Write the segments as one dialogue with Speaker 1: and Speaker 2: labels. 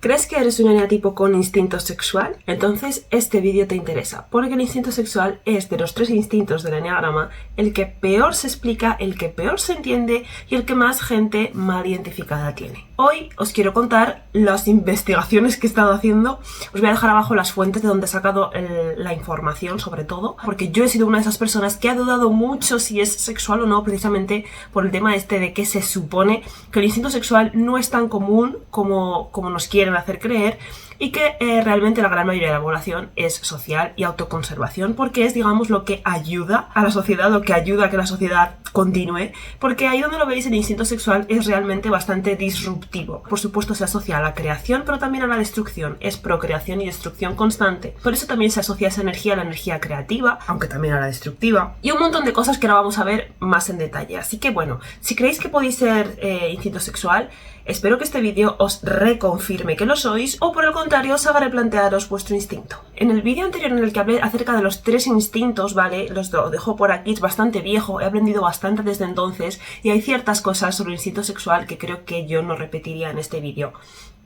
Speaker 1: ¿Crees que eres un eneatipo con instinto sexual? Entonces este vídeo te interesa, porque el instinto sexual es de los 3 instintos del eneagrama el que peor se explica, el que peor se entiende y el que más gente mal identificada tiene. Hoy os quiero contar las investigaciones que he estado haciendo. Os voy a dejar abajo las fuentes de donde he sacado la información, sobre todo, porque yo he sido una de esas personas que ha dudado mucho si es sexual o no, precisamente por el tema este de que se supone que el instinto sexual no es tan común como nos quieren hacer creer, y que realmente la gran mayoría de la población es social y autoconservación, porque es, digamos, lo que ayuda a la sociedad, lo que ayuda a que la sociedad continúe, porque ahí donde lo veis el instinto sexual es realmente bastante disruptivo. Por supuesto se asocia a la creación, pero también a la destrucción, es procreación y destrucción constante. Por eso también se asocia esa energía a la energía creativa, aunque también a la destructiva, y un montón de cosas que ahora vamos a ver más en detalle. Así que bueno, si creéis que podéis ser instinto sexual, espero que este vídeo os reconfirme que lo sois, o por el contrario os haga replantearos vuestro instinto. En el vídeo anterior en el que hablé acerca de los 3 instintos, ¿vale? Los dejo por aquí, es bastante viejo, he aprendido bastante desde entonces y hay ciertas cosas sobre el instinto sexual que creo que yo no repetiría en este vídeo.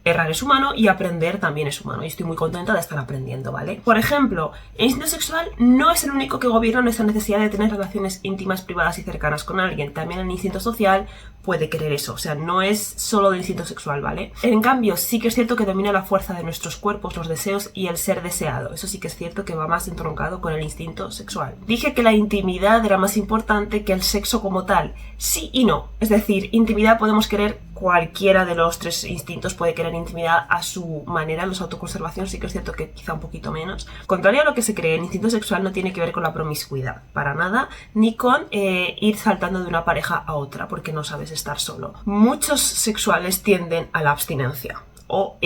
Speaker 1: Errar es humano y aprender también es humano, y estoy muy contenta de estar aprendiendo, ¿vale? Por ejemplo, el instinto sexual no es el único que gobierna nuestra necesidad de tener relaciones íntimas, privadas y cercanas con alguien. También el instinto social puede querer eso, o sea, no es solo del instinto sexual, ¿vale? En cambio, sí que es cierto que domina la fuerza de nuestros cuerpos, los deseos y el ser deseado. Eso sí que es cierto que va más entroncado con el instinto sexual. Dije que la intimidad era más importante que el sexo como tal. Sí y no. Es decir, intimidad podemos querer, cualquiera de los 3 instintos puede querer intimidad a su manera. Los autoconservación sí que es cierto que quizá un poquito menos. Contrario a lo que se cree, el instinto sexual no tiene que ver con la promiscuidad, para nada, ni con ir saltando de una pareja a otra porque no sabes estar solo. Muchos sexuales tienden a la abstinencia, o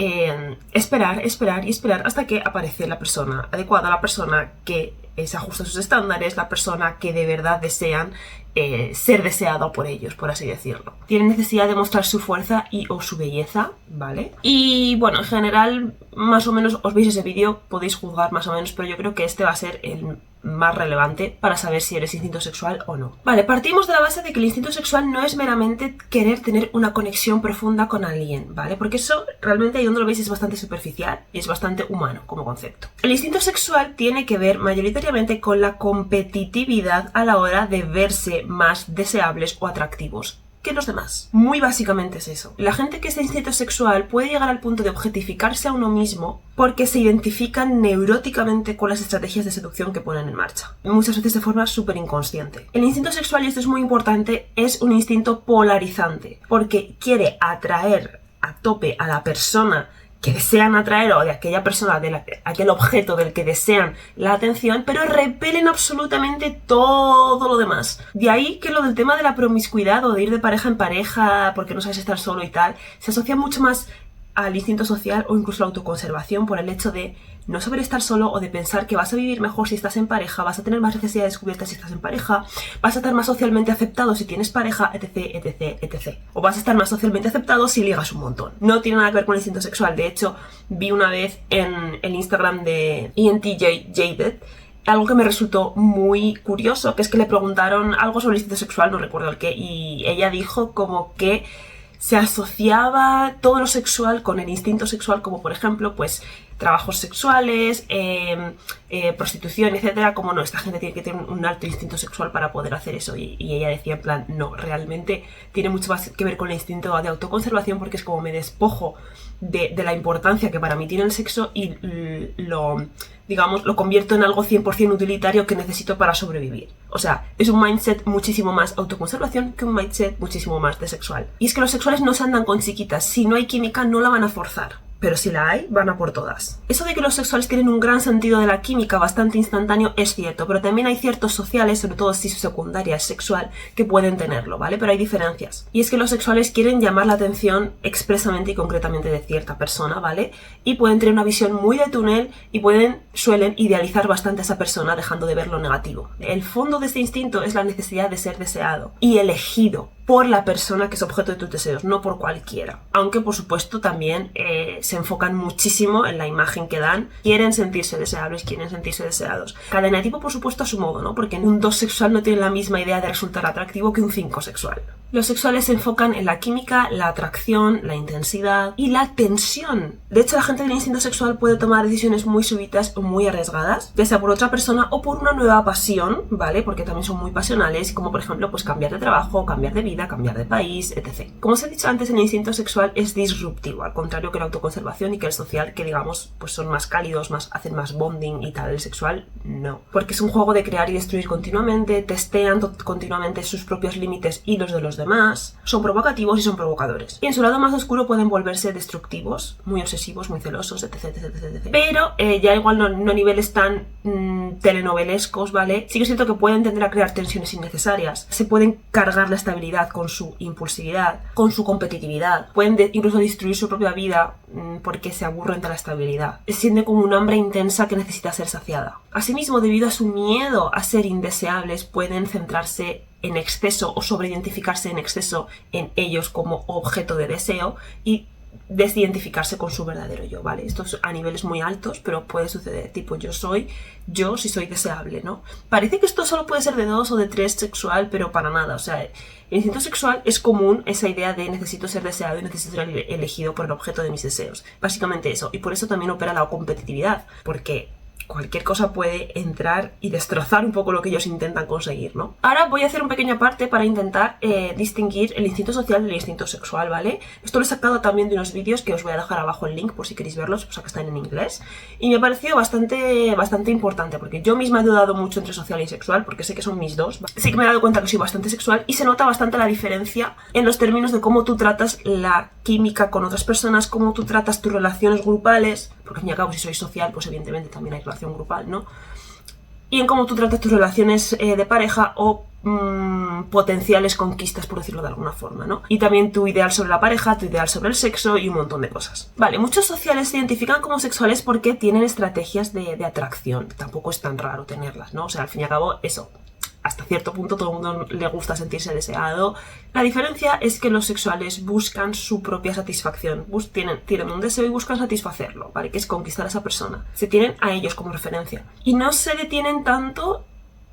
Speaker 1: esperar y esperar hasta que aparece la persona adecuada, la persona que se ajusta a sus estándares, la persona que de verdad desean ser deseado por ellos, por así decirlo. Tienen necesidad de mostrar su fuerza o su belleza, ¿vale? Y bueno, en general, más o menos, os veis ese vídeo, podéis juzgar más o menos, pero yo creo que este va a ser el más relevante para saber si eres instinto sexual o no. Vale, partimos de la base de que el instinto sexual no es meramente querer tener una conexión profunda con alguien, ¿vale? Porque eso realmente ahí donde lo veis es bastante superficial y es bastante humano como concepto. El instinto sexual tiene que ver mayoritariamente con la competitividad a la hora de verse más deseables o atractivos que los demás. Muy básicamente es eso. La gente que es de instinto sexual puede llegar al punto de objetificarse a uno mismo porque se identifican neuróticamente con las estrategias de seducción que ponen en marcha, muchas veces de forma súper inconsciente. El instinto sexual, y esto es muy importante, es un instinto polarizante porque quiere atraer a tope a la persona que desean atraer, o de aquella persona, aquel objeto del que desean la atención, pero repelen absolutamente todo lo demás. De ahí que lo del tema de la promiscuidad o de ir de pareja en pareja porque no sabes estar solo y tal, se asocia mucho más al instinto social o incluso a la autoconservación, por el hecho de no saber estar solo o de pensar que vas a vivir mejor si estás en pareja, vas a tener más necesidades cubiertas si estás en pareja, vas a estar más socialmente aceptado si tienes pareja, etc, etc, etc. O vas a estar más socialmente aceptado si ligas un montón. No tiene nada que ver con el instinto sexual. De hecho, vi una vez en el Instagram de ENTJaded algo que me resultó muy curioso, que es que le preguntaron algo sobre el instinto sexual, no recuerdo el qué, y ella dijo como que se asociaba todo lo sexual con el instinto sexual, como por ejemplo, pues trabajos sexuales, prostitución, etcétera. Como no, esta gente tiene que tener un alto instinto sexual para poder hacer eso, y ella decía en plan, no, realmente tiene mucho más que ver con el instinto de autoconservación, porque es como me despojo de la importancia que para mí tiene el sexo y lo convierto en algo 100% utilitario que necesito para sobrevivir. O sea, es un mindset muchísimo más autoconservación que un mindset muchísimo más de sexual. Y es que los sexuales no se andan con chiquitas. Si no hay química, no la van a forzar. Pero si la hay, van a por todas. Eso de que los sexuales tienen un gran sentido de la química bastante instantáneo es cierto, pero también hay ciertos sociales, sobre todo si su secundaria es sexual, que pueden tenerlo, ¿vale? Pero hay diferencias. Y es que los sexuales quieren llamar la atención expresamente y concretamente de cierta persona, ¿vale? Y pueden tener una visión muy de túnel y suelen idealizar bastante a esa persona, dejando de ver lo negativo. El fondo de este instinto es la necesidad de ser deseado y elegido por la persona que es objeto de tus deseos, no por cualquiera. Aunque, por supuesto, también se enfocan muchísimo en la imagen que dan. Quieren sentirse deseables, quieren sentirse deseados. Cada eneatipo, por supuesto, a su modo, ¿no? Porque un 2 sexual no tiene la misma idea de resultar atractivo que un 5 sexual. Los sexuales se enfocan en la química, la atracción, la intensidad y la tensión. De hecho, la gente del instinto sexual puede tomar decisiones muy súbitas o muy arriesgadas, ya sea por otra persona o por una nueva pasión, ¿vale? Porque también son muy pasionales, como por ejemplo, pues cambiar de trabajo, cambiar de vida, cambiar de país, etc. Como os he dicho antes, el instinto sexual es disruptivo, al contrario que la autoconservación y que el social, que digamos, pues son más cálidos, hacen más bonding y tal. El sexual, no. Porque es un juego de crear y destruir continuamente, testean continuamente sus propios límites y los de los demás, son provocativos y son provocadores. Y en su lado más oscuro pueden volverse destructivos, muy obsesivos, muy celosos, etc, etc, etc, etc. Pero ya igual no a niveles tan telenovelescos, ¿vale? Sí que es cierto que pueden tender a crear tensiones innecesarias. Se pueden cargar la estabilidad con su impulsividad, con su competitividad. Pueden incluso destruir su propia vida porque se aburren de la estabilidad. Se siente como un hambre intensa que necesita ser saciada. Asimismo, debido a su miedo a ser indeseables, pueden centrarse en exceso o sobreidentificarse en exceso en ellos como objeto de deseo y desidentificarse con su verdadero yo, ¿vale? Esto es a niveles muy altos, pero puede suceder, tipo yo si soy deseable, ¿no? Parece que esto solo puede ser de 2 o de 3 sexual, pero para nada, o sea, el instinto sexual es común esa idea de necesito ser deseado y necesito ser elegido por el objeto de mis deseos, básicamente eso, y por eso también opera la competitividad, porque cualquier cosa puede entrar y destrozar un poco lo que ellos intentan conseguir, ¿no? Ahora voy a hacer un pequeño aparte para intentar distinguir el instinto social del instinto sexual, ¿vale? Esto lo he sacado también de unos vídeos que os voy a dejar abajo el link por si queréis verlos, pues que están en inglés. Y me ha parecido bastante importante, porque yo misma he dudado mucho entre social y sexual, porque sé que son mis dos. Sí que me he dado cuenta que soy bastante sexual y se nota bastante la diferencia en los términos de cómo tú tratas la química con otras personas, cómo tú tratas tus relaciones grupales, porque al fin y al cabo si soy social, pues evidentemente también hay relación grupal, ¿no? Y en cómo tú tratas tus relaciones de pareja o potenciales conquistas, por decirlo de alguna forma, ¿no? Y también tu ideal sobre la pareja, tu ideal sobre el sexo y un montón de cosas. Vale, muchos sociales se identifican como sexuales porque tienen estrategias de atracción. Tampoco es tan raro tenerlas, ¿no? O sea, al fin y al cabo, eso. Hasta cierto punto todo el mundo le gusta sentirse deseado. La diferencia es que los sexuales buscan su propia satisfacción. Tienen un deseo y buscan satisfacerlo, ¿vale? Que es conquistar a esa persona. Se tienen a ellos como referencia. Y no se detienen tanto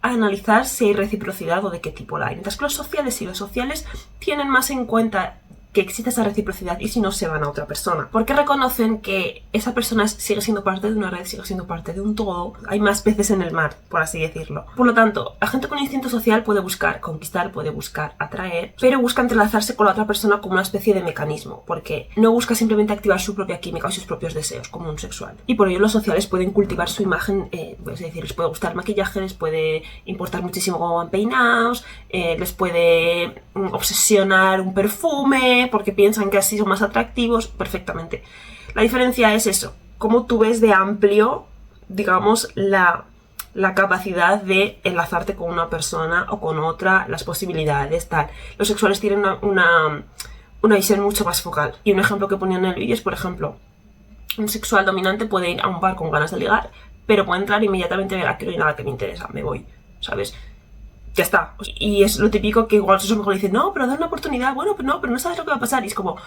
Speaker 1: a analizar si hay reciprocidad o de qué tipo la hay. Mientras que los sociales tienen más en cuenta que existe esa reciprocidad y si no se van a otra persona. Porque reconocen que esa persona sigue siendo parte de una red, sigue siendo parte de un todo. Hay más peces en el mar, por así decirlo. Por lo tanto, la gente con instinto social puede buscar conquistar, puede buscar atraer, pero busca entrelazarse con la otra persona como una especie de mecanismo, porque no busca simplemente activar su propia química o sus propios deseos, como un sexual. Y por ello los sociales pueden cultivar su imagen, es decir, les puede gustar el maquillaje, les puede importar muchísimo cómo van peinados, les puede obsesionar un perfume, porque piensan que así son más atractivos, perfectamente. La diferencia es eso, cómo tú ves de amplio, digamos, la capacidad de enlazarte con una persona o con otra, las posibilidades, tal. Los sexuales tienen una visión mucho más focal. Y un ejemplo que ponía en el vídeo es, por ejemplo, un sexual dominante puede ir a un bar con ganas de ligar, pero puede entrar e inmediatamente ver aquí no hay nada que me interesa, me voy, ¿sabes? Ya está. Y es lo típico que igual sus amigos le dicen, no, pero da una oportunidad, bueno, pero no sabes lo que va a pasar. Y es como,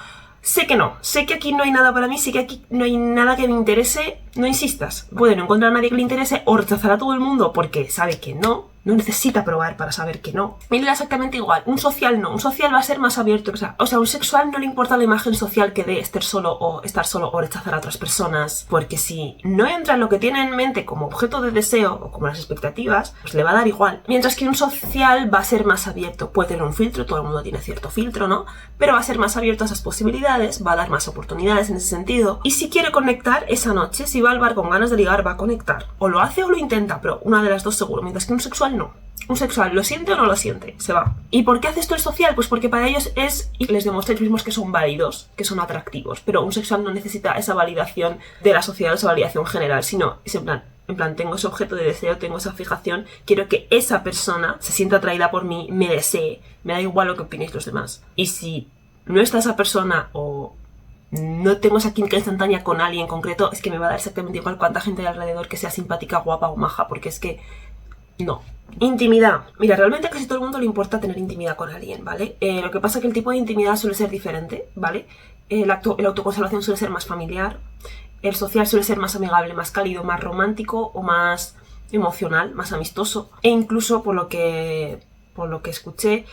Speaker 1: sé que aquí no hay nada para mí, sé que aquí no hay nada que me interese, no insistas. Puede no encontrar a nadie que le interese o rechazar a todo el mundo porque sabe que no necesita probar para saber que no. Y le da exactamente igual. Un social no, un social va a ser más abierto. O sea, un sexual no le importa la imagen social que dé estar solo o rechazar a otras personas, porque si no entra en lo que tiene en mente como objeto de deseo o como las expectativas, pues le va a dar igual. Mientras que un social va a ser más abierto. Puede tener un filtro, todo el mundo tiene cierto filtro, ¿no? Pero va a ser más abierto a esas posibilidades, va a dar más oportunidades en ese sentido. Y si quiere conectar esa noche, si va al bar con ganas de ligar, va a conectar. O lo hace o lo intenta, pero una de las dos seguro. Mientras que un sexual no. Un sexual lo siente o no lo siente, se va. ¿Y por qué hace esto el social? Pues porque para ellos y les demuestra ellos mismos que son válidos, que son atractivos. Pero un sexual no necesita esa validación de la sociedad, esa validación general, sino es en plan, tengo ese objeto de deseo, tengo esa fijación, quiero que esa persona se sienta atraída por mí, me desee, me da igual lo que opinéis los demás. Y si no está esa persona o no tengo esa química instantánea con alguien en concreto, es que me va a dar exactamente igual cuánta gente hay alrededor que sea simpática, guapa o maja, porque es que No. Intimidad. Mira, realmente a casi todo el mundo le importa tener intimidad con alguien, ¿vale? Lo que pasa es que el tipo de intimidad suele ser diferente, ¿vale? La autoconservación suele ser más familiar, el social suele ser más amigable, más cálido, más romántico o más emocional, más amistoso. E incluso por lo que escuché,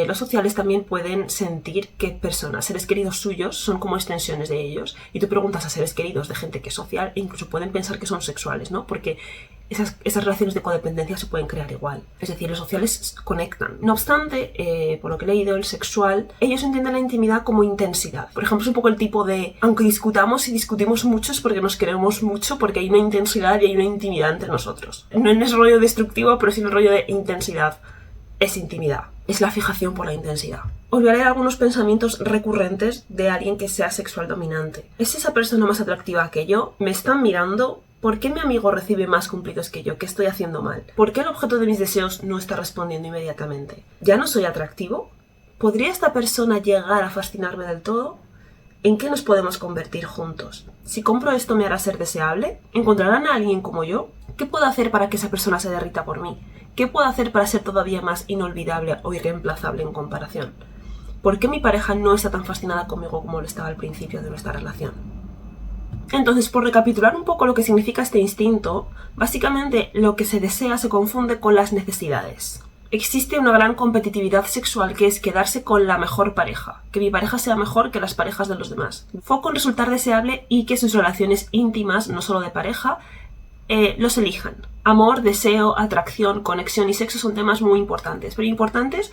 Speaker 1: los sociales también pueden sentir que personas, seres queridos suyos, son como extensiones de ellos. Y tú preguntas a seres queridos de gente que es social e incluso pueden pensar que son sexuales, ¿no? Porque esas relaciones de codependencia se pueden crear igual. Es decir, los sociales conectan. No obstante, por lo que he leído, el sexual, ellos entienden la intimidad como intensidad. Por ejemplo, es un poco el tipo de, aunque discutamos y discutimos mucho es porque nos queremos mucho, porque hay una intensidad y hay una intimidad entre nosotros. No es rollo destructivo, pero sí el rollo de intensidad. Es intimidad. Es la fijación por la intensidad. Os voy a leer algunos pensamientos recurrentes de alguien que sea sexual dominante. ¿Es esa persona más atractiva que yo? ¿Me están mirando? ¿Por qué mi amigo recibe más cumplidos que yo? ¿Qué estoy haciendo mal? ¿Por qué el objeto de mis deseos no está respondiendo inmediatamente? ¿Ya no soy atractivo? ¿Podría esta persona llegar a fascinarme del todo? ¿En qué nos podemos convertir juntos? Si compro esto, ¿me hará ser deseable? ¿Encontrarán a alguien como yo? ¿Qué puedo hacer para que esa persona se derrita por mí? ¿Qué puedo hacer para ser todavía más inolvidable o irreemplazable en comparación? ¿Por qué mi pareja no está tan fascinada conmigo como lo estaba al principio de nuestra relación? Entonces, por recapitular un poco lo que significa este instinto, básicamente lo que se desea se confunde con las necesidades. Existe una gran competitividad sexual que es quedarse con la mejor pareja, que mi pareja sea mejor que las parejas de los demás. Foco en resultar deseable y que sus relaciones íntimas, no solo de pareja, los elijan. Amor, deseo, atracción, conexión y sexo son temas muy importantes, pero importantes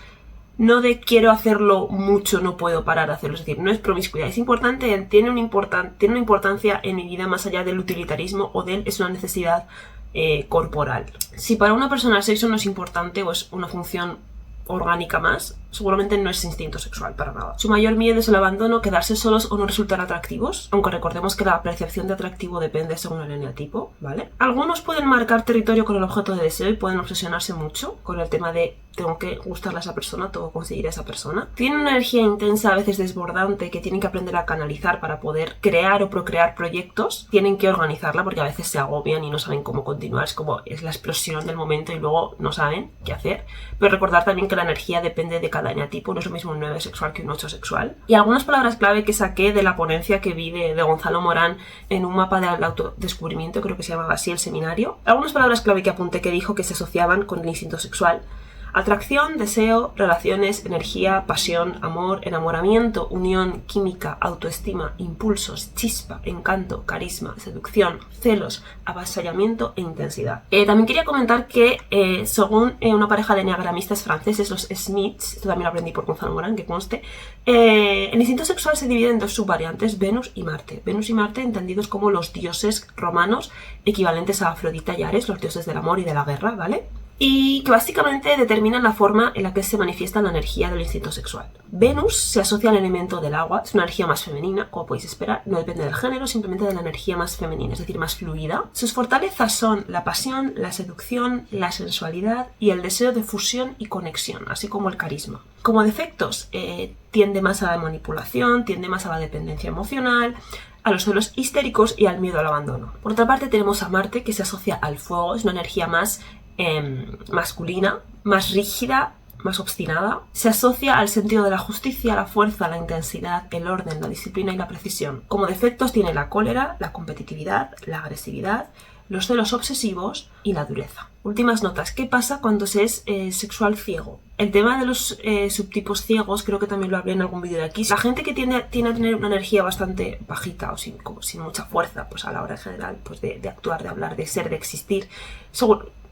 Speaker 1: no de quiero hacerlo mucho, no puedo parar de hacerlo, es decir, no es promiscuidad, es importante, tiene una importancia en mi vida más allá del utilitarismo o del es una necesidad corporal. Si para una persona el sexo no es importante o es una función orgánica más, seguramente no es instinto sexual para nada. Su mayor miedo es el abandono, quedarse solos o no resultar atractivos, aunque recordemos que la percepción de atractivo depende según el eneatipo, ¿vale? Algunos pueden marcar territorio con el objeto de deseo y pueden obsesionarse mucho con el tema de tengo que gustarle a esa persona, tengo que conseguir a esa persona. Tienen una energía intensa, a veces desbordante, que tienen que aprender a canalizar para poder crear o procrear proyectos. Tienen que organizarla porque a veces se agobian y no saben cómo continuar, es la explosión del momento y luego no saben qué hacer. Pero recordar también que la energía depende de cada eneatipo, no es lo mismo un 9 sexual que un 8 sexual. Y algunas palabras clave que saqué de la ponencia que vi de Gonzalo Morán en un mapa del autodescubrimiento, creo que se llamaba así el seminario. Algunas palabras clave que apunté que dijo que se asociaban con el instinto sexual: atracción, deseo, relaciones, energía, pasión, amor, enamoramiento, unión, química, autoestima, impulsos, chispa, encanto, carisma, seducción, celos, avasallamiento e intensidad. También quería comentar que según una pareja de enneagramistas franceses, los Smiths, esto también lo aprendí por Gonzalo Morán, que conste, el instinto sexual se divide en dos subvariantes, Venus y Marte. Venus y Marte entendidos como los dioses romanos equivalentes a Afrodita y Ares, los dioses del amor y de la guerra, ¿vale? Y que básicamente determinan la forma en la que se manifiesta la energía del instinto sexual. Venus se asocia al elemento del agua, es una energía más femenina, como podéis esperar, no depende del género, simplemente de la energía más femenina, es decir, más fluida. Sus fortalezas son la pasión, la seducción, la sensualidad y el deseo de fusión y conexión, así como el carisma. Como defectos, tiende más a la manipulación, tiende más a la dependencia emocional, a los celos histéricos y al miedo al abandono. Por otra parte tenemos a Marte, que se asocia al fuego, es una energía más masculina, más rígida, más obstinada. Se asocia al sentido de la justicia, la fuerza, la intensidad, el orden, la disciplina y la precisión. Como defectos tiene la cólera, la competitividad, la agresividad, los celos obsesivos y la dureza. Últimas notas. ¿Qué pasa cuando se es sexual ciego? El tema de los subtipos ciegos, creo que también lo hablé en algún vídeo de aquí. La gente que tiende a tener una energía bastante bajita o sin mucha fuerza, pues a la hora en general, pues de actuar, de hablar, de ser, de existir,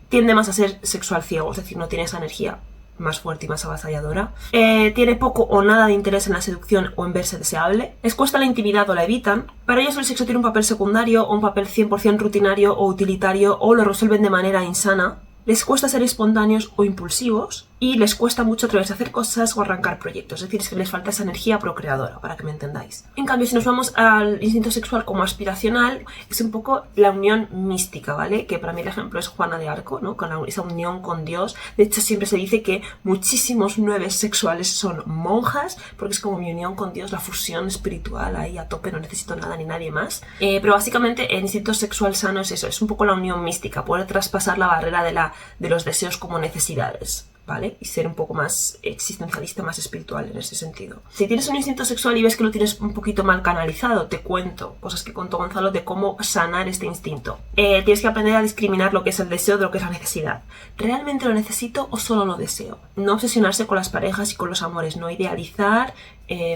Speaker 1: tiende más a ser sexual ciego, es decir, no tiene esa energía más fuerte y más avasalladora. Tiene poco o nada de interés en la seducción o en verse deseable. Les cuesta la intimidad o la evitan. Para ellos el sexo tiene un papel secundario o un papel 100% rutinario o utilitario o lo resuelven de manera insana. Les cuesta ser espontáneos o impulsivos. y les cuesta mucho atreverse a hacer cosas o arrancar proyectos, es decir, es que les falta esa energía procreadora, para que me entendáis. En cambio, si nos vamos al instinto sexual como aspiracional, es un poco la unión mística, ¿vale? Que para mí el ejemplo es Juana de Arco, ¿no? Con esa unión con Dios. De hecho, siempre se dice que muchísimos 9 sexuales son monjas, porque es como mi unión con Dios, la fusión espiritual ahí a tope, no necesito nada ni nadie más. Pero básicamente el instinto sexual sano es eso, es un poco la unión mística, poder traspasar la barrera de los deseos como necesidades, ¿vale? Y ser un poco más existencialista, más espiritual en ese sentido. Si tienes un instinto sexual y ves que lo tienes un poquito mal canalizado, te cuento cosas que contó Gonzalo de cómo sanar este instinto. Tienes que aprender a discriminar lo que es el deseo de lo que es la necesidad. ¿Realmente lo necesito o solo lo deseo? No obsesionarse con las parejas y con los amores, no idealizar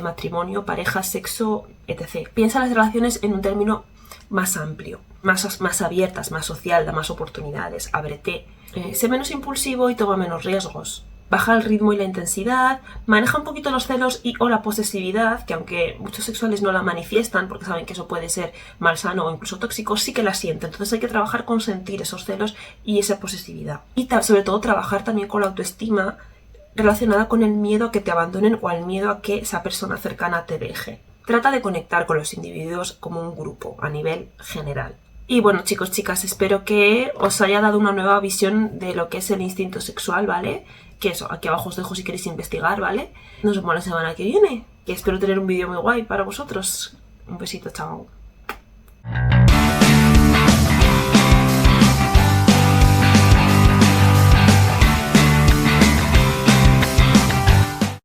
Speaker 1: matrimonio, pareja, sexo, etc. Piensa las relaciones en un término más amplio, más abiertas, más social, da más oportunidades, ábrete. Sé menos impulsivo y toma menos riesgos. Baja el ritmo y la intensidad, maneja un poquito los celos o la posesividad, que aunque muchos sexuales no la manifiestan porque saben que eso puede ser malsano o incluso tóxico, sí que la sienten. Entonces hay que trabajar con sentir esos celos y esa posesividad. Y sobre todo trabajar también con la autoestima relacionada con el miedo a que te abandonen o al miedo a que esa persona cercana te deje. Trata de conectar con los individuos como un grupo a nivel general. Y bueno, chicos, chicas, espero que os haya dado una nueva visión de lo que es el instinto sexual, ¿vale? Que eso, aquí abajo os dejo si queréis investigar, ¿vale? Nos vemos la semana que viene, que espero tener un vídeo muy guay para vosotros. Un besito, chao.